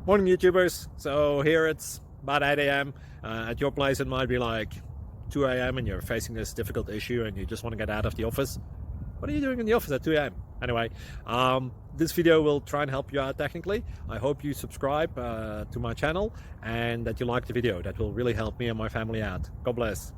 Morning YouTubers. So here it's about 8 a.m. At your place it might be like 2 a.m. and you're facing this difficult issue and you just want to get out of the office. What are you doing in the office at 2 a.m.? Anyway, this video will try and help you out technically. I hope you subscribe to my channel and that you like the video. That will really help me and my family out. God bless.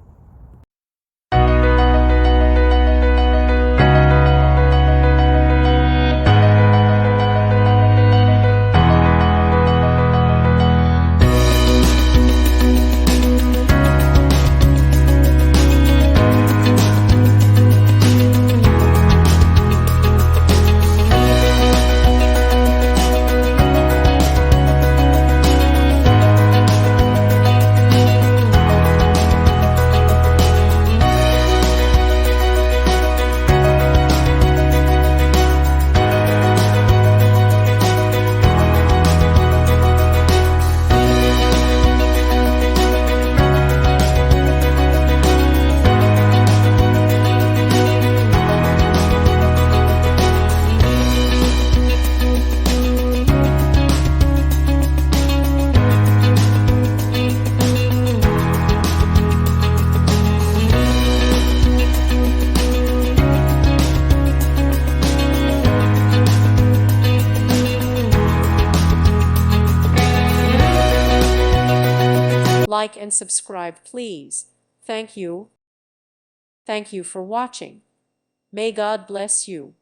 Like and subscribe, please. Thank you. Thank you for watching. May God bless you.